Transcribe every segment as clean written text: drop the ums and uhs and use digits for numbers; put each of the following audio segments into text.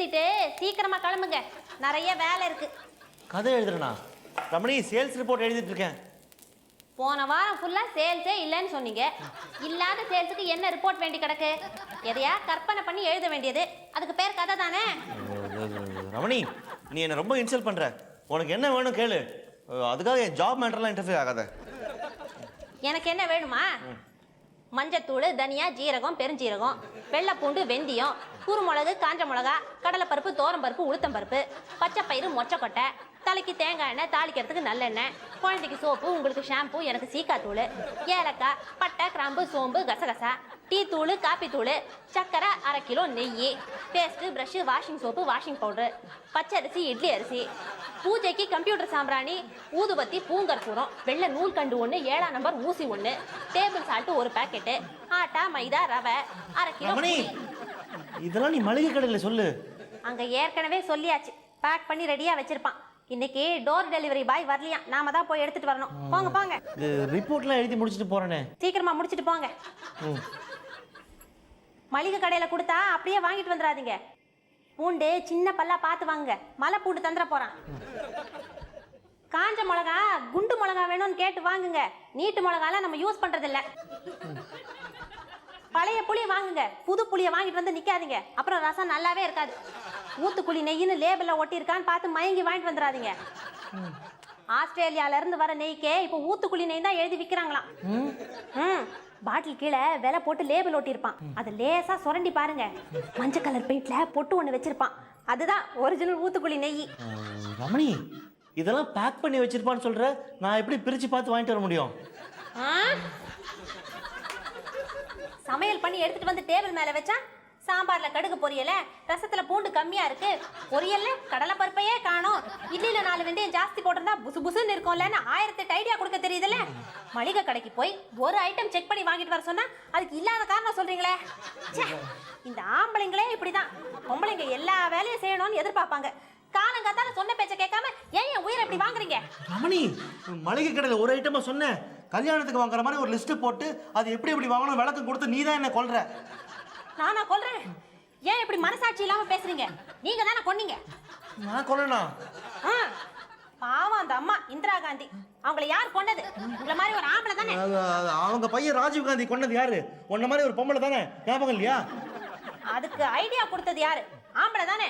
எழுதிட்டு சீக்கிரமா கிளம்புங்க, நிறைய வேலை இருக்கு. கதை எழுதுறேனா ரமணி? சேல்ஸ் ரிப்போர்ட் எழுதிட்டு இருக்கேன். போன வாரம் ஃபுல்லா சேல்ஸே இல்லைன்னு சொன்னீங்க. இல்லாத சேல்ஸுக்கு என்ன ரிப்போர்ட் வேண்டி கிடக்கு? எதையா கற்பனை பண்ணி எழுத வேண்டியது, அதுக்கு பேர் கதை தானே. ரமணி, நீ என்ன ரொம்ப இன்சல்ட் பண்ற. உனக்கு என்ன வேணும் கேளு, அதுக்காக என் ஜாப் மேட்டர்லாம் இன்டர்ஃபியர் ஆகாத. எனக்கு என்ன வேணுமா? மஞ்சத்தூள், தனியா, ஜீரகம், பெருஞ்சீரகம், வெள்ளைப்பூண்டு, வெந்தயம், குறுமிளகு, காஞ்ச மிளகா, கடலைப்பருப்பு, தோரம்பருப்பு, உளுத்தம்பருப்பு, பச்சைப்பயிறு, மொச்சக்கொட்டை, தலைக்கு தேங்காய் எண்ணெய், தாளிக்கிறதுக்கு நல்லெண்ணெய், குழந்தைக்கு சோப்பு, உங்களுக்கு ஷாம்பு, எனக்கு சீக்காத்தூள், ஏலக்காய், பட்டை, கிராம்பு, சோம்பு, கசகசா, டீ தூள், காப்பி தூள், சக்கரை, 1/2 கிலோ நெய், paste, brush, washing soap, washing powder, பச்சரிசி, இட்லி அரிசி, பூஜைக்கு கம்ப்யூட்டர் சாம்பிராணி, ஊதுபத்தி, பூங்கற்பூரம், வெள்ளை நூல்கண்டு 1, 7ஆம் நம்பர் ஊசி 1, டேபிள் சால்ட் 1 பாக்கெட்டு, ஆட்டா, மைதா, ரவை, 1/2 கிலோ. இதெல்லாம் நீ மளிகை கடையில் சொல்லு. அங்க ஏற்கனவே சொல்லியாச்சு, பேக் பண்ணி ரெடியா வச்சிருப்பான். இன்னைக்கு டோர் டெலிவரி பாய் வரலையா, நாம தான் போய் எடுத்துட்டு வரணும். போங்க போங்க. ரிப்போர்ட்லாம் எழுதி முடிச்சிட்டு போறேனே. சீக்கிரமா முடிச்சிட்டு போங்க. மளிகை கடையில கொடுத்தா அப்படியே வாங்கிட்டு வந்துடாதீங்க. பூண்டு சின்ன பல்லா பார்த்து வாங்க, மலை பூண்டு தந்துட போறான். காஞ்ச மிளகா, குண்டு மிளகா வேணும்னு கேட்டு வாங்குங்க. நீட்டு மிளகாலாம் நம்ம யூஸ் பண்றது இல்ல. பழைய புளி வாங்குங்க, புது புளியை வாங்கிட்டு வந்து நிக்காதீங்க, அப்புறம் ரசம் நல்லாவே இருக்காது. ஊத்துக்குழி நெய்ன்னு லேபிள்ல ஒட்டி இருக்கான்னு பார்த்து மயங்கி வாங்கிட்டு வந்துடாதீங்க. ஆஸ்திரேலியால இருந்து வர நெய்க்கே இப்போ ஊத்துக்குழி நெய் தான் எழுதி விற்கிறாங்களாம். பாட்டில் கீழே விலை போட்டு லேபிள் ஒட்டி இருப்பான், அதை லேசா சுரண்டி பாருங்க. மஞ்சள் கலர் பெயிண்ட்ல பொட்டு ஒண்ணு வச்சிருப்பான், அதுதான் ஒரிஜினல் ஊத்துக்குழி நெய். ரமணி, இதெல்லாம் பேக் பண்ணி வச்சிருப்பான்னு சொல்ற, நான் எப்படி பிரிச்சு பார்த்து வாங்கிட்டு வர முடியும்? சமையல் பண்ணி எடுத்துட்டு வந்து டேபிள் மேல வச்சா சாம்பார்ல கடுகு பொரியல, ரசத்துல பூண்டு கம்மியா இருக்கு, பொரியல்ல கடலை பருப்பையே காணோம், இட்லியில 4 வெந்தயம் ஜாஸ்தி போட்டிருந்தா புசு புசுன்னு இருக்கும்லன்னு 1008 ஐடியா கொடுக்க தெரியுதுல்ல. மளிகை கடைக்கு போய் ஒரு ஐட்டம் செக் பண்ணி வாங்கிட்டு வர சொன்னா அதுக்கு இல்லாத காரணம் சொல்றீங்களே. இந்த ஆம்பளைங்களே இப்படிதான், பொம்பளைங்க எல்லா வேலையும் செய்யணும்னு எதிர்பார்ப்பாங்க. காலங்காத்தால சொன்ன பேச்ச கேட்காம ஏன் என் உயிரை இப்படி வாங்குறீங்க? ரமணி, மளிகை கடையில் ஒரு ஐட்டமா சொன்னேன், கல்யாணத்துக்கு வாங்குற மாதிரி ஒரு லிஸ்ட் போட்டு அது எப்படி எப்படி வாங்கணும் விளக்கம் கொடுத்து நீ தான் என்ன கொல்ற. நானா கொல்றேன்? ஏன் இப்படி மனசாட்சி இல்லாம பேசுறீங்க? நீங்க தானே கொன்னீங்க. நான் கொல்லனா? பாவம் அந்த அம்மா இந்திரா காந்தி, அவங்கள யார் கொன்னது? உங்கள மாதிரி ஒரு ஆம்பளை தானே. அவங்க பையன் ராஜீவ் காந்தி கொன்னது யாரு? உன்ன மாதிரி ஒரு பொம்பளை தானே, ஞாபகம் இல்லையா? அதுக்கு ஐடியா கொடுத்தது யாரு? ஆம்பளை தானே.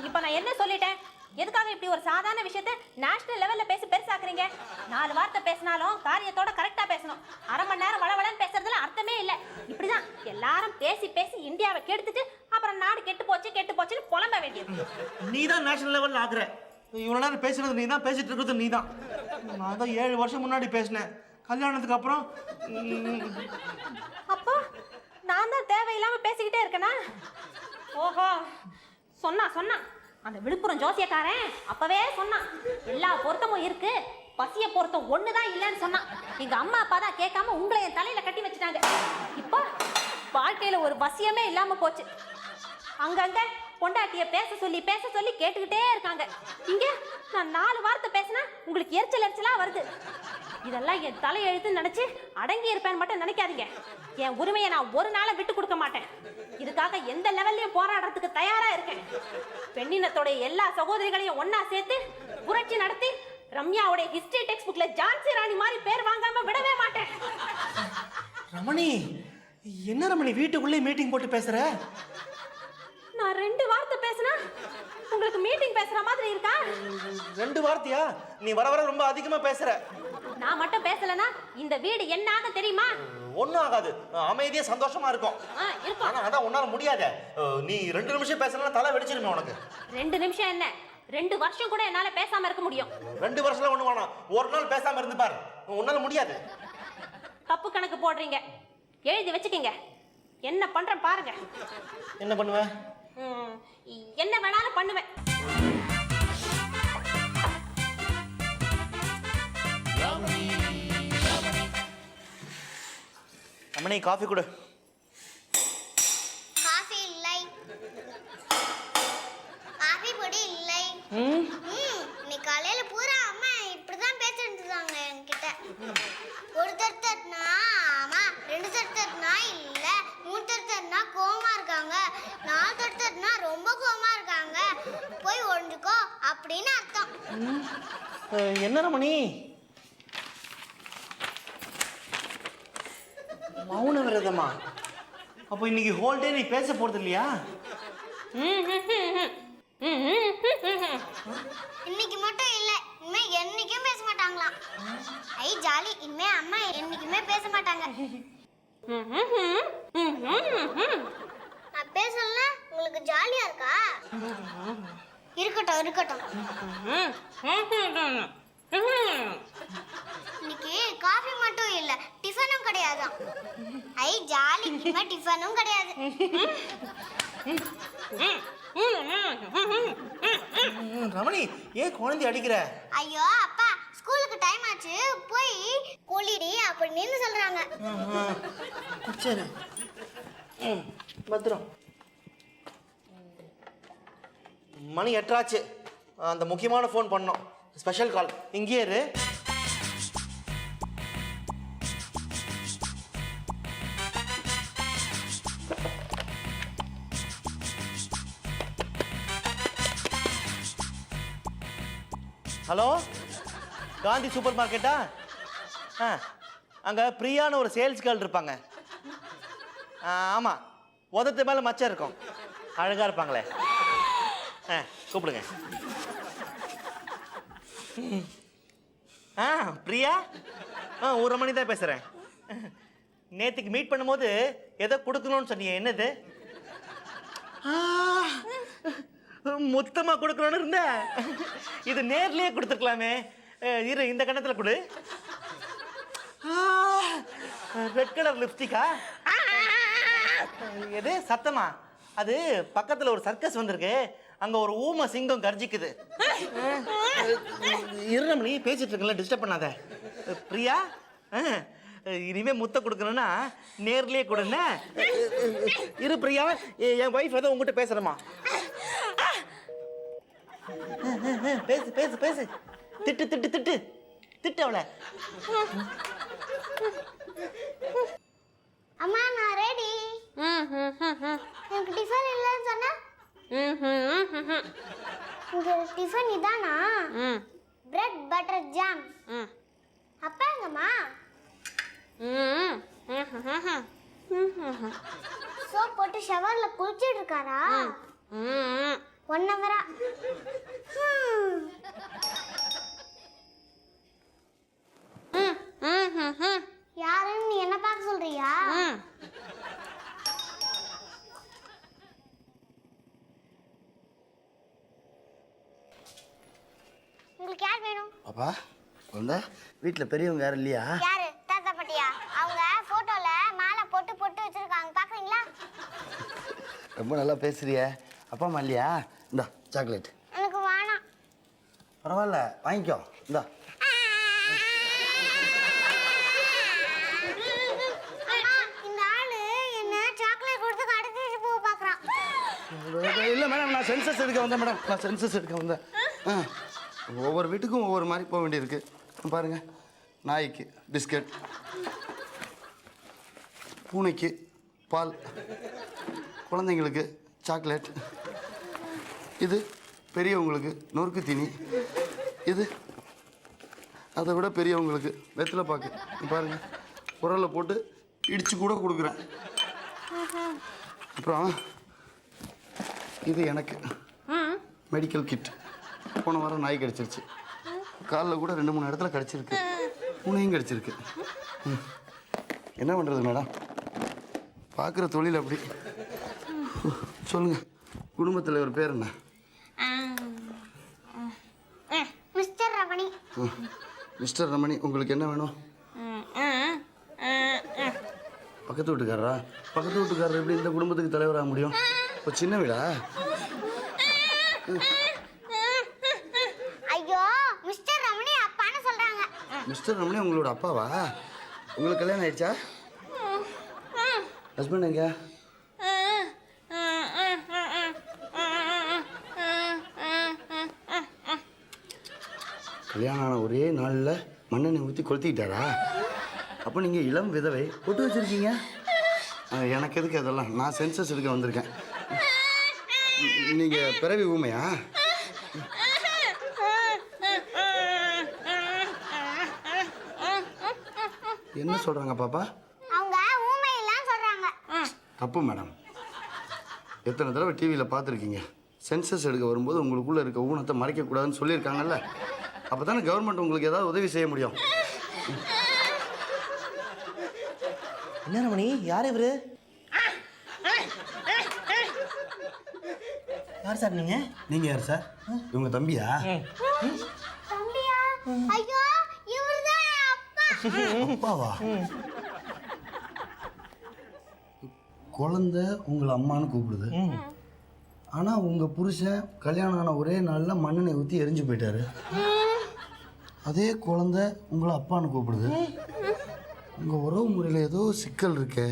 இப்ப நான் என்ன சொல்லிட்டேன்? எதுக்காக இப்படி ஒரு சாதாரண விஷயத்தை நேஷனல் லெவல்ல பேசி பெருசாக்குறீங்க? 4 வார்த்தை பேசினாலும் காரியத்தோட கரெக்டா பேசணும். 1/2 மணி நேரம் வளவளன்னு பேசுறதுல அர்த்தமே இல்லை. இப்படிதான் எல்லாரும் பேசி பேசி இந்தியாவை கெடுத்துட்டு அப்புறம் நாடு கெட்டு போச்சுன்னு புலம்ப வேண்டியது. நீ தான் நேஷனல் லெவல்ல ஆக்குற. இவ்வளவு நேரம் பேசுறது நீ தான், பேசிட்டு இருக்கிறது நீ தான். நான் தான் 7 வருஷம் முன்னாடி பேசினேன், கல்யாணத்துக்கு அப்புறம். அப்போ நான் தான் தேவையில்லாம பேசிக்கிட்டே இருக்கேனா? ஓஹோ, சொன்னா அந்த விழுப்புரம் ஜோசியக்காரன் அப்பவே சொன்னான், எல்லா பொருத்தமும் இருக்கு, பசிய பொருத்தம் ஒண்ணுதான் இல்லைன்னு சொன்னான். எங்க அம்மா அப்பா தான் கேட்காம உங்களை என் தலையில கட்டி வச்சுட்டாங்க. இப்போ வாழ்க்கையில ஒரு வசியமே இல்லாம போச்சு. அங்கங்க பொண்டாட்டிய பேச சொல்லி கேட்டுக்கிட்டே இருக்காங்க. இங்க நான் 4 வார்த்தை பேசினா உங்களுக்கு எரிச்சலா வருது. இதெல்லாம் என் தலையெழுத்து நினைச்சு அடங்கி இருப்பேன்னு மட்டும் நினைக்காதீங்க. என் உரிமையை நான் ஒரு நாளை விட்டு கொடுக்க மாட்டேன். இதுக்காக எந்த லெவல்லையும் போராடுறதுக்கு தயாரா இருக்கேன். பெண்ணினத்தோட எல்லா சகோதரிகளையும் ஒன்னா சேர்த்து புரட்சி நடத்தி ரம்யாவுடைய ஹிஸ்டரி டெக்ஸ்ட் புக்ல ஜான்சி ராணி மாதிரி பேர் வாங்காம விடவே மாட்டேன். ரமணி, என்ன ரமணி வீட்டுக்குள்ளே மீட்டிங் போட்டு பேசுற? நான் 2 வார்த்தை பேசினா உங்களுக்கு மீட்டிங் பேசுற மாதிரி இருக்கா? 2 வார்த்தையா? நீ வர வர ரொம்ப அதிகமா பேசுற. நான் மட்டும் பேசலனா இந்த வீடு என்ன ஆக தெரியுமா? ஒண்ணும் ஆகாது, அமைதியா சந்தோஷமா இருக்கும். ஆனா அதான் உன்னால முடியாது. நீ 2 நிமிஷம் பேசலனா தலை வெடிச்சிருமே உனக்கு. 2 நிமிஷம் என்ன, 2 வருஷம் கூட என்னால பேசாம இருக்க முடியும். 2 வருஷம்ல ஒண்ணு வேணாம், ஒரு நாள் பேசாம இருந்து பாரு, உன்னால முடியாது. தப்பு கணக்கு போடுறீங்க, எழுதி வச்சுக்கீங்க. என்ன பண்றேன் பாருங்க. என்ன பண்ணுவ? என்ன வேணாலும் பண்ணுவேன். அம்மனி, காஃபி கொடு. காஃபி இல்லை, காஃபி பொடி இல்லை. இன்னைக்கு காலையில பூரா அம்மா இப்படிதான் பேசிட்டு இருந்தாங்க என்கிட்ட. ஒரு தட்டுனா ஆமா, 2 தட்டுனா இல்ல, 3 தட்டுனா கோவமா இருக்காங்க, 4 தட்டுனா ரொம்ப கோவமா இருக்காங்க. என்ன ரமணி மௌன விரதமா? அப்போ இன்னைக்கு ஹோல் டே நீ பேச போறது இல்லையா? இன்னைக்கு மட்டும் இல்ல, இனிமே என்னைக்கும் பேச மாட்டாங்களாம். ஐ ஜாலி, இனிமே அம்மா என்னைக்குமே பேச மாட்டாங்க. நான் பேசலன்னா உங்களுக்கு ஜாலியா இருக்கா? இருக்கட்டும் இருக்கட்டும். இன்னைக்கு காஃபி மட்டும் இல்ல, டிஃபனும் கிடையாதான். ஐ ஜாலி, இனிமே டிஃபனும் கிடையாது. ரமணி ஏன் குழந்தை அடிக்கிற? ஐயோ அப்பா, ஸ்கூலுக்கு டைம் ஆச்சு, போய் கொல்லிடி அப்படின்னு சொல்றாங்க. சரி பத்திரம். மணி 8 ஆச்சு. அந்த முக்கியமான ஃபோன் பண்ணோம், ஸ்பெஷல் கால். இங்கேயே இரு. ஹலோ, காந்தி சூப்பர் மார்க்கெட்டா? அங்கே பிரியான்னு ஒரு சேல்ஸ் கேர்ள் இருப்பாங்க. ஆமாம், உதத்து மேலே மச்சம் இருக்கும், அழகாக இருப்பாங்களே. கூப்பிடுங்க. பிரியா, ஒரு மணி தான் பேசுகிறேன். நேற்றுக்கு மீட் பண்ணும்போது ஏதோ கொடுக்கணும்னு சொன்னீங்க, என்னது? மொத்தமாக கொடுக்கணும்னு இருந்தேன். இது நேர்லேயே கொடுத்துருக்கலாமே. இரு, இந்த கணத்தில் கொடு. ரெட் கலர் லிப்ஸ்டிக்கா? எது சத்தமா? அது பக்கத்தில் ஒரு சர்க்கஸ் வந்திருக்கு, அங்கே ஒரு ஊமை சிங்கம் கர்ஜிக்குது. இருமணி பேசிட்டு இருக்கல, டிஸ்டர்ப் பண்ணாத. பிரியா, இனிமே முத்த கொடுக்கணும்னா நேர்லயே கொடுங்க. இரு பிரியா, என் ஒய்ஃப் ஏதோ உங்ககிட்ட பேசுறமா. பேசு பேசு பேசு. திட்டு திட்டு திட்டு திட்டு அவளை. அம்மா நான் ரெடி. எனக்கு டிஃபன் இல்லைன்னு சொன்னா? உங்க டிஃபன் இதானா? Bread butter jam. அப்பா எங்கம்மா? சோப் போட்டு ஷவர்ல குளிச்சிட்டு இருக்காரா? 1 ஹவரா? யாருன்னு நீ என்ன பார்க்க சொல்றியா? உங்களுக்கு யார் வேணும்? அப்பா குழந்தை, வீட்டில் பெரியவங்க யாரும் இல்லையா? யாரு? தாத்தா பாட்டியா? அவங்க போட்டோல மாலை போட்டு போட்டு வச்சிருக்காங்க, பாக்குறீங்களா? ரொம்ப நல்லா பேசுறிய. அப்பா அம்மா இல்லையா? இந்தா சாக்லேட். எனக்கு வேணாம். பரவாயில்ல, வாங்கிக்கோ. இந்தா. இந்த ஆளு என்ன சாக்லேட் கொடுத்து கடத்திட்டு போக பாக்குறான். இல்லை மேடம், நான் சென்சஸ் எடுக்க வந்தேன் மேடம். நான் சென்சஸ் எடுக்க வந்தேன். ஒவ்வொரு வீட்டுக்கும் ஒவ்வொரு மாதிரி போக வேண்டியிருக்கு. பாருங்க, நாய்க்கு பிஸ்கட், பூனைக்கு பால், குழந்தைங்களுக்கு சாக்லேட், இது பெரியவங்களுக்கு நொறுக்கு தீனி, இது அதை விட பெரியவங்களுக்கு வெத்தலை பாக்கு. பாருங்க, குரலை போட்டு இடித்து கூட கொடுக்குறேன். அப்புறம் இது எனக்கு மெடிக்கல் கிட். போன வாரம் நாய் கடிச்சிருச்சு, காலில் கூட 2-3 இடத்துல கடிச்சிருக்கு, பூனையும் கடிச்சிருக்கு. என்ன பண்ணுறது மேடம், பார்க்குற தொழில் அப்படி. சொல்லுங்கள், குடும்பத்தில் ஒரு பேர் என்ன? மிஸ்டர் ரமணி. மிஸ்டர் ரமணி, உங்களுக்கு என்ன வேணும்? பக்கத்து வீட்டுக்காரரா? பக்கத்து வீட்டுக்காரர் எப்படி இந்த குடும்பத்துக்கு தலைவராக முடியும்? இப்போ சின்ன வீடா? ஐயோ, மிஸ்டர் ரமணி அப்பான்னு சொல்றாங்க. மிஸ்டர் ரமணி உங்களோட அப்பாவா? உங்களுக்கு கல்யாணம் ஆயிடுச்சா? ஹஸ்பண்ட் எங்க? கல்யாணம் ஆன ஒரே நாளில் மண்ணெண்ணெய் ஊற்றி கொளுத்திக்கிட்டாரா? அப்போ நீங்கள் இளம் விதவை போட்டு வச்சுருக்கீங்க. எனக்கு எதுக்கு அதெல்லாம்? நான் சென்சஸ் எடுக்க வந்திருக்கேன். நீங்கள் பிறவி ஊமையா? என்ன சொல்கிறாங்க பாப்பா? அவங்க ஊமையெல்லாம் சொல்றாங்க. தப்பு மேடம். எத்தனை தடவை டிவியில் பார்த்துருக்கீங்க, சென்சஸ் எடுக்க வரும்போது உங்களுக்குள்ளே இருக்க ஊனத்தை மறைக்கக்கூடாதுன்னு சொல்லியிருக்காங்கல்ல. அப்போ தானே கவர்மெண்ட் உங்களுக்கு ஏதாவது உதவி செய்ய முடியும். என்ன ரமணி, யார் இவரு? யார் சார் நீங்க? நீங்கள் யார் சார்? இவங்க தம்பியா? தம்பியா? ஐயோ, இவர்தான் என் அப்பா. அப்பாவா? குழந்தை உங்களை அம்மான்னு கூப்பிடுது. ஆனால் உங்கள் புருஷன் கல்யாணம் ஆன ஒரே நாளில் மண்ணெண்ணெய் ஊற்றி எரிஞ்சு போயிட்டாரு. அதே குழந்தை உங்களை அப்பான்னு கூப்பிடுது. உங்கள் உறவு முறையில் ஏதோ சிக்கல் இருக்கு.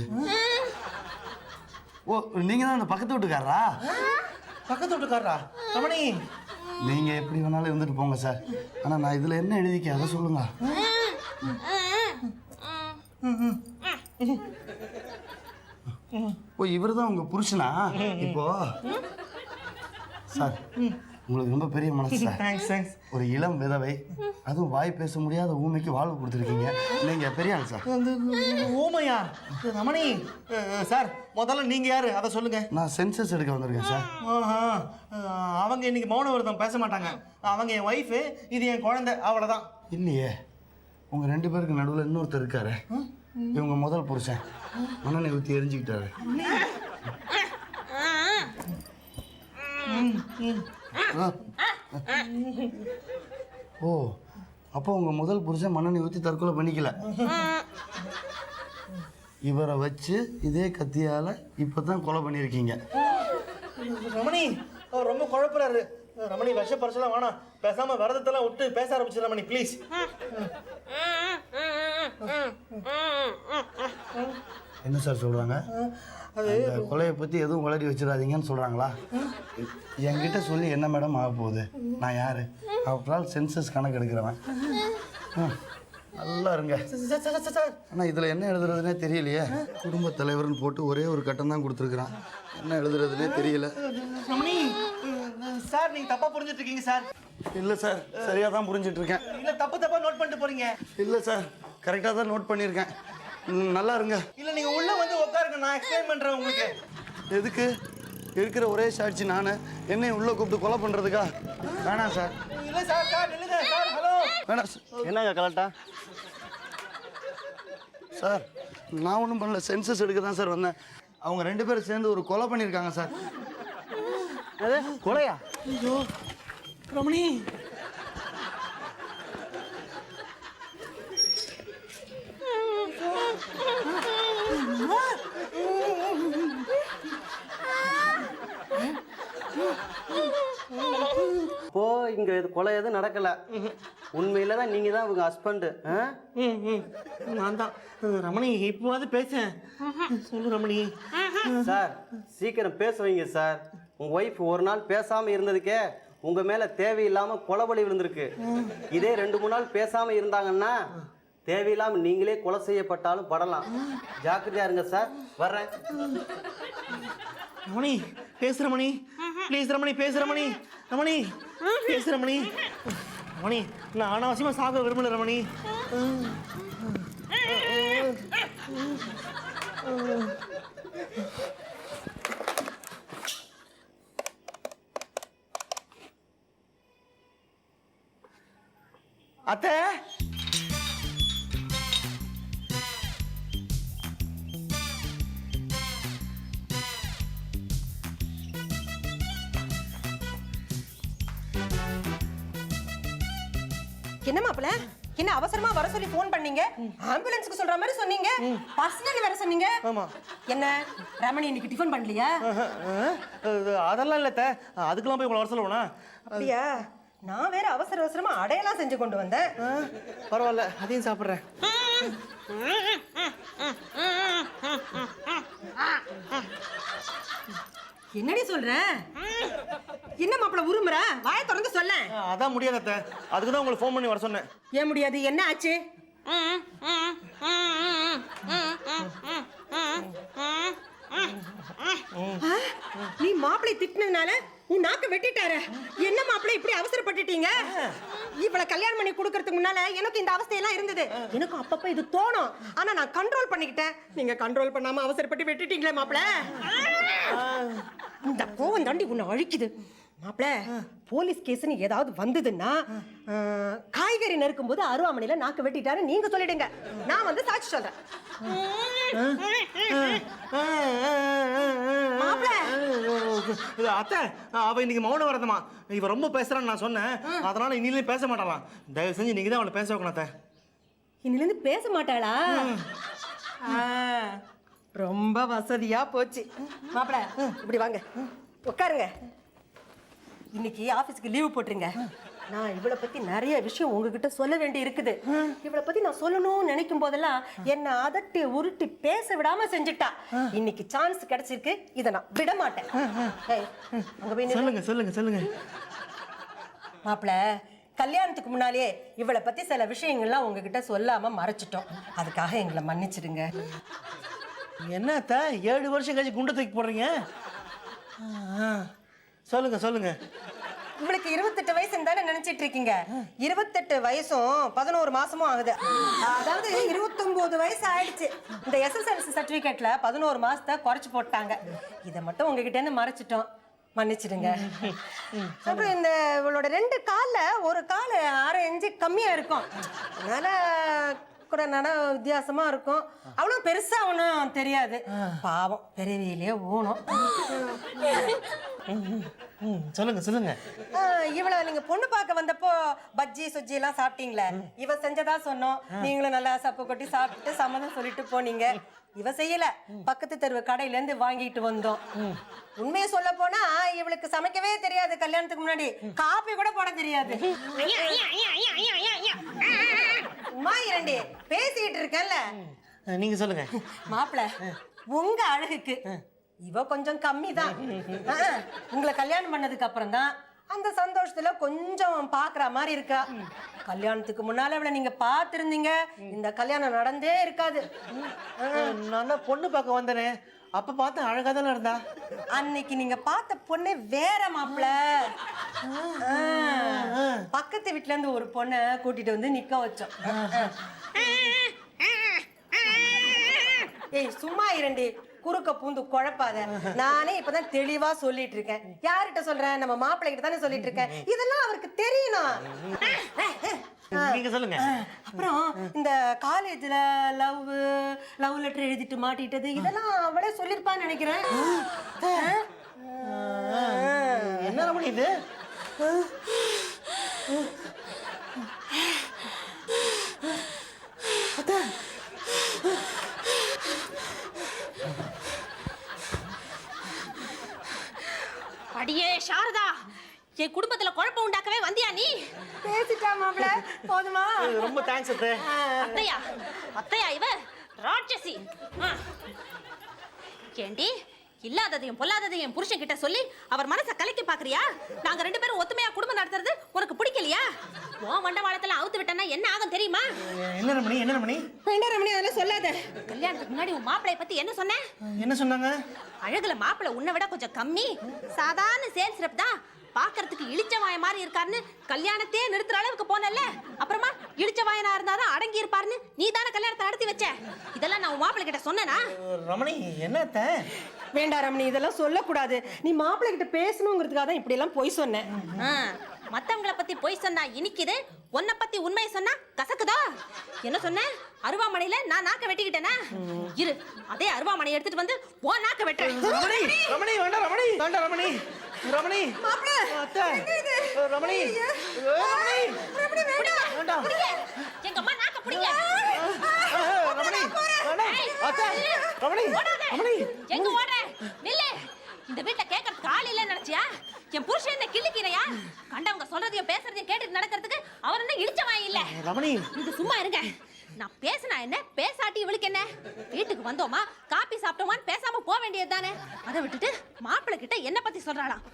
ஓ, நீங்கள் தான் அந்த பக்கத்து வீட்டுக்காரரா? பக்கத்து வீட்டுக்காரரா? ரமணி, நீங்கள் எப்படி வேணாலும் இருந்துட்டு போங்க சார். ஆனால் நான் இதில் என்ன எழுதிக்க அதை சொல்லுங்க. ஓ, இவர் தான் உங்கள் புருஷனா? இப்போ சார், உங்களுக்கு ரொம்ப பெரிய மனசு சார். தேங்க்ஸ். ஒரு இளம் விதவை, அதுவும் வாய் பேச முடியாத ஊமைக்கு வாழ்வு கொடுத்துருக்கீங்க. நீங்கள் பெரிய ஆள் சார். ஊமையா? ரமணி சார், முதல்ல நீங்க யாரு அதை சொல்லுங்க. நான் சென்சஸ் எடுக்க வந்திருக்கேன் சார். அவங்க இன்னைக்கு மௌன விரதம் பேச மாட்டாங்க. அவங்க என் ஒய்ஃபு, இது என் குழந்தை, அவ்வளோதான். இல்லையே, உங்கள் 2 பேருக்கு நடுவில் இன்னொருத்தர் இருக்காரு. இவங்க முதல் புருஷன் மண்ணெண்ணெய் ஊற்றி எரிஞ்சுக்கிட்டாரு. ஓ, அப்போ உங்கள் முதல் புருஷன் மண்ணெண்ணெய் ஊற்றி தற்கொலை பண்ணிக்கல. இவரை வச்சு இதே கத்தியால் இப்போ தான் கொலை பண்ணியிருக்கீங்க. ரமணி, அவர் ரொம்ப குழப்பறாரு. ரமணி, விஷ பரிசெல்லாம் வேணாம், பேசாம விரதத்தெல்லாம் விட்டு பேச ஆரம்பிச்சு ரமணி, ப்ளீஸ். என்ன சார் சொல்கிறாங்க? அந்த கொலையை பற்றி எதுவும் வளரி வச்சிடாதீங்கன்னு சொல்கிறாங்களா? என்கிட்ட சொல்லி என்ன மேடம் ஆக போகுது? நான் யார்? ஆஃப்டர் சென்சஸ் கணக்கு எடுக்கிறவன். நல்லா இருங்க. ஆனால் இதில் என்ன எழுதுறதுனே தெரியலையே. குடும்பத் தலைவர்னு போட்டு ஒரே ஒரு கட்டம் தான் கொடுத்துருக்குறான். என்ன எழுதுறதுனே தெரியல. ரமணி சார், நீங்க தப்பா புரிஞ்சுட்டு இருக்கீங்க சார். இல்லை சார், சரியாக தான் புரிஞ்சிட்டு இருக்கேன். இல்ல தப்பா நோட் பண்ணிட்டு போறீங்க. இல்லை சார், கரெக்டாக தான் நோட் பண்ணியிருக்கேன். நல்லா இருங்க. இல்ல நீங்க உள்ள வந்து உட்காருங்க, நான் எக்ஸ்பிளைன் பண்றேன் உங்களுக்கு. எதுக்கு? இருக்கிற ஒரே சாட்சி நான், என்னை உள்ளே கூப்பிட்டு கொலை பண்ணுறதுக்கா? வேணாம் சார். இல்ல சார், நில்லுங்க சார். ஹலோ. வேணாம் சார். என்னங்க கரெக்டா? சார், நான் ஒன்றும் பண்ணல, சென்சஸ் எடுக்க தான் சார் வந்தேன். அவங்க 2 பேரும் சேர்ந்து ஒரு கொலை பண்ணியிருக்காங்க சார். அது கொலையா? ஐயோ ரமணி. இப்போ இங்க இது கொலை எதுவும் நடக்கல. உண்மையில தான் நீங்க தான் உங்க ஹஸ்பண்ட். நான் தான். ரமணி, இப்போவாது பேசேன். சொல்லு ரமணி. சார், சீக்கிரம் பேச வைங்க சார். உங்க ஒய்ஃப் ஒரு நாள் பேசாம இருந்ததுக்கே உங்க மேல தேவையில்லாம கொலைபலி விழுந்திருக்கு. இதே 2-3 நாள் பேசாம இருந்தாங்கன்னா தேவையில்லாம நீங்களே கொலை செய்யப்பட்டாலும் படலாம். ஜாக்கிரதையா இருங்க சார். வர்றேன். ரமணி, பேசு ரமணி. ப்ளீஸ் ரமணி, பேசு ரமணி. ரமணி, பேசு ரமணி. ரமணி, நான் அனாவசியமா சாக விரும்பல ரமணி. அத்தை, என்ன மாப்பிள, என்ன அவசரமா வர சொல்லி போன் பண்ணீங்க? ஆம்புலன்ஸ்க்கு சொல்ற மாதிரி சொன்னீங்க, பர்சனல் வேற சொன்னீங்க. ஆமா. என்ன ரமணி இன்னைக்கு டிஃபன் பண்ணலையா? அதெல்லாம் இல்ல அத்தை, அதுக்கெல்லாம் போய் உங்களை வர சொல்லுவேனா? அப்படியா? நான் வேற அவசர அவசரமா அடையெல்லாம் செஞ்சு கொண்டு வந்தேன். பரவாயில்ல, அதையும் சாப்பிட்றேன். என்னடி சொல்ற? என்ன மாப்பிள உருமுற? வாயை திறந்து சொல்ல. அதான் முடியாது அத்தை, அதுக்கு தான் உங்களுக்கு ஃபோன் பண்ணி வர சொன்னேன். ஏன் முடியாது? என்ன ஆச்சு? நீ மாப்பிளை திட்டினதுனால உன் நாக்க வெட்டிட்டாரு. என்ன மாப்பிள்ளை இப்படி அவசரப்பட்டுட்டீங்க? இவளை கல்யாணம் பண்ணி கொடுக்கறதுக்கு முன்னால எனக்கு இந்த அவஸ்தையெல்லாம் இருந்தது. எனக்கு அப்பப்ப இது தோணும். ஆனா நான் கண்ட்ரோல் பண்ணிக்கிட்டேன். நீங்க கண்ட்ரோல் பண்ணாம அவசரப்பட்டு வெட்டிட்டீங்களே மாப்பிள்ளை. இந்த கோவம் தாண்டி உன்னை அழிக்குது மாப்பிள்ள. போலீஸ் கேஸ்னு ஏதாவது வந்ததுன்னா காய்கறி நறுக்கும் போது அருவாமனையில நாக்கு வெட்டிட்டாரு நீங்க சொல்லிடுங்க. நான் வந்து சாட்சி சொல்றேன். அத்தை, அவ இன்னைக்கு மௌனம் வரதமா. இவ ரொம்ப பேசுறான்னு நான் சொன்னேன். அதனால இனியிலே பேச மாட்டாளாம். தயவு செஞ்சு நீங்க தான் அவளை பேச வைக்கணும் அத்தை. இன்னில இருந்து பேச மாட்டாளா? ரொம்ப வசதியா போச்சு மாப்பிள்ள. இப்படி வாங்க, உட்காருங்க. இன்னைக்கு ஆபீஸ்க்கு லீவ் போட்டுருங்க. நான் இவளை பத்தி நிறைய விஷயம் உங்ககிட்ட சொல்ல வேண்டி இருக்குது. இவளை பத்தி நான் சொல்லணும்னு நினைக்கும் போதெல்லாம் என்ன அதட்டி உருட்டி பேச விடாம செஞ்சுட்டா. இன்னைக்கு சான்ஸ் கிடைச்சிருக்கு, இதை நான் விட மாட்டேன். அங்க போய் சொல்லுங்க சொல்லுங்க சொல்லுங்க. மாப்பிள்ள, கல்யாணத்துக்கு முன்னாலே இவளை பத்தி சில விஷயங்கள்லாம் உங்ககிட்ட சொல்லாம மறைச்சிட்டோம். அதுக்காக எங்களை மன்னிச்சிடுங்க. என்ன அத்தை 7 வருஷம் கழிச்சு குண்டை தூக்கி போடுறீங்க? சொல்லுங்க சொல்லுங்க. இவளுக்கு 28 வயசுன்னு தானே நினைச்சிட்டு இருக்கீங்க. 28 வயசும் 11 மாசமும் ஆகுது. அதாவது 29 வயசு ஆயிடுச்சு. இந்த SSLC சர்டிபிகேட்ல 11 மாசத்தை குறைச்சு போட்டாங்க. இதை மட்டும் உங்ககிட்ட இருந்து மறைச்சிட்டோம், மன்னிச்சிடுங்க. அப்புறம் இந்த இவளோட 2 கால்ல ஒரு கால் 1/2 இன்ச்சு கம்மியா இருக்கும். அதனால கூட வித்தியாசமா இருக்கும். அவ்வளவு பெருசா ஒன்றும் தெரியாது. பாவம் பெரியவிலே ஊனும். சொல்லுங்க சொல்லுங்க. இவளை நீங்க பொண்ணு பார்க்க வந்தப்போ பஜ்ஜி சுஜ்ஜி எல்லாம் சாப்பிட்டீங்களே, இவ செஞ்சதா சொன்னோம். நீங்களும் நல்லா சப்பு கொட்டி சாப்பிட்டு சம்மதம் சொல்லிட்டு போனீங்க. இவ செய்யல, பக்கத்து தெருவு கடையில இருந்து வாங்கிட்டு வந்தோம். உண்மையை சொல்ல போனா இவளுக்கு சமைக்கவே தெரியாது. கல்யாணத்துக்கு முன்னாடி காபி கூட போட தெரியாது. உமா இரண்டி பேசிட்டு இருக்கேன்ல. நீங்க சொல்லுங்க. மாப்பிள்ள, உங்க அழகுக்கு இவ கொஞ்சம் கம்மி தான். உங்களை கல்யாணம் பண்ணதுக்கு அப்புறம் தான் அந்த சந்தோஷத்துல கொஞ்சம் பாக்குற மாதிரி இருக்கா. கல்யாணத்துக்கு முன்னால அவளை நீங்க பாத்துருந்தீங்க, இந்த கல்யாணம் நடந்தே இருக்காது. நான் பொண்ணு பார்க்க வந்தேனே, அப்ப பார்த்து அழகா தானே இருந்தா. அன்னைக்கு நீங்க பார்த்த பொண்ணு வேற மாப்பிள்ள. பக்கத்து வீட்டுல இருந்து ஒரு பொண்ணை கூட்டிட்டு வந்து நிக்க வச்சோம். ஏய் சும்மா இரண்டி, குறுக்க பூந்து குழப்பாத. நானே இப்பதான் தெளிவா சொல்லிட்டு இருக்கேன். யார்கிட்ட சொல்றேன்? நம்ம மாப்பிள்ளை கிட்ட தானே சொல்லிட்டு இருக்கேன். இதெல்லாம் அவருக்கு தெரியணும். நீங்க சொல்லுங்க. அப்புறம் இந்த காலேஜ்ல லவ் லெட்டர் எழுதிட்டு மாட்டிட்டது, இதெல்லாம் அவளே சொல்லிருப்பான்னு நினைக்கிறேன். என்ன ரமணி இது? அடியே சாரதா, என் குடும்பத்துல குழப்பம் உண்டாக்கவே வந்தியா நீ? பேசிட்டா மாப்பிள்ள, போதுமா? ரொம்ப தேங்க்ஸ் அத்தை. அத்தையா அத்தையா இவ ராட்சசி. ஏண்டி இல்லாததையும் பொல்லாததையும் என் புருஷன் கிட்ட சொல்லி அவர் மனசை கலைக்க பாக்குறியா? நாங்க 2 பேரும் ஒத்துமையா குடும்பம் நடத்துறது உனக்கு பிடிக்கலையா? உன் வண்டவாளத்துல அவுத்து விட்டனா என்ன ஆகும் தெரியுமா? என்ன ரமணி என்ன ரமணி? வேண்டாம் ரமணி, அதெல்லாம் சொல்லாத. கல்யாணத்துக்கு முன்னாடி உன் மாப்பிளைய பத்தி என்ன சொன்ன? என்ன சொன்னாங்க? அழகுல மாப்பிள்ளை உன்னை விட கொஞ்சம் கம்மி, சாதாரண சேல்ஸ் ரெப் தான், பாக்குறதுக்கு இழிச்ச வாய மாதிரி இருக்காருன்னு கல்யாணத்தையே நிறுத்துற அளவுக்கு போனல. அப்புறமா இழிச்ச வாயனா இருந்தாதான் அடங்கி இருப்பாருன்னு நீ தானே கல்யாணத்தை நடத்தி வச்ச. இதெல்லாம் நான் உன் மாப்பிள்ளை கிட்ட சொன்னேனா? ரமணி என்ன அத்தை? வேண்டாம் ரமணி, இதெல்லாம் சொல்லக்கூடாது. நீ மாப்பிள்ளை கிட்ட பேசணுங்கிறதுக்காக தான் இப்படி எல்லாம் பொய் சொன்னேன். மத்தவங்களை பத்தி பொய் சொன்னா இனிக்குது, உன்னை பத்தி உண்மையை சொன்னா கசக்குதா? என்ன சொன்ன? அருவாமனையில நான் நாக்க வெட்டிக்கிட்டேனா? இரு, அதே அருவாமனையை எடுத்துட்டு வந்து உன் நாக்க வெட்டுறேன். ரமணி ரமணி வேண்டாம் ரமணி வேண்டாம் ரமணி ரமணி அத்தை ரமணி ரமணி வேண்டாம். எங்க அம்மா நாக்க பிடிங்க. ரமணி வேண்டாம் அத்தை ரமணி ரமணி எங்க ஓடுற? நில்லு. இந்த வீட்டை கேட்கறதுக்கு ஆள் இல்லைன்னு நினைச்சியா? என் புருஷன் என்ன கிள்ளிக்கிறையா? கண்டவங்க சொல்றதையும் பேசுறதையும் கேட்டுட்டு நடக்கிறதுக்கு அவர் என்ன இழிச்ச வாய் இல்ல. ரமணி நீங்க சும்மா இருங்க. நான் பேசினா என்ன, பேசாட்டி இவளுக்கு என்ன? வீட்டுக்கு வந்தோமா, காப்பி சாப்பிட்டோமான்னு பேசாம போக வேண்டியது தானே. அதை விட்டுட்டு மாப்பிள்ளை கிட்ட என்ன பத்தி சொல்றாளாம்.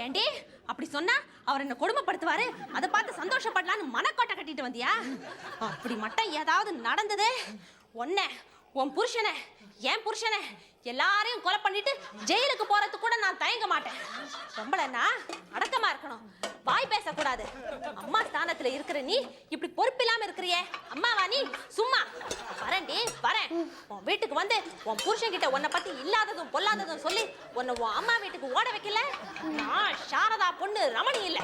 ஏண்டி அப்படி சொன்னா அவர் என்ன கொடுமைப்படுத்துவாரு, அதை பார்த்து சந்தோஷப்படலான்னு மனக்கோட்டை கட்டிட்டு வந்தியா? அப்படி மட்டும் ஏதாவது நடந்தது, உன்னை, உன் புருஷனை, என் புருஷனை எல்லாரையும் கொலை பண்ணிட்டு ஜெயிலுக்கு போறதுக்கு கூட நான் தயங்க மாட்டேன். பொம்பளைன்னா அடக்கமா இருக்கணும், வாய் பேசக்கூடாது. அம்மா ஸ்தானத்துல இருக்கிற நீ இப்படி பொறுப்பில்லாம இருக்கிறியே, அம்மாவா நீ? சும்மா வரேன்டி வரேன். உன் வீட்டுக்கு வந்து உன் புருஷன் கிட்ட உன்னை பத்தி இல்லாததும் பொல்லாததும் சொல்லி உன்னை உன் அம்மா வீட்டுக்கு ஓட வைக்கல. நான் சாரதா பொண்ணு ரமணி இல்ல.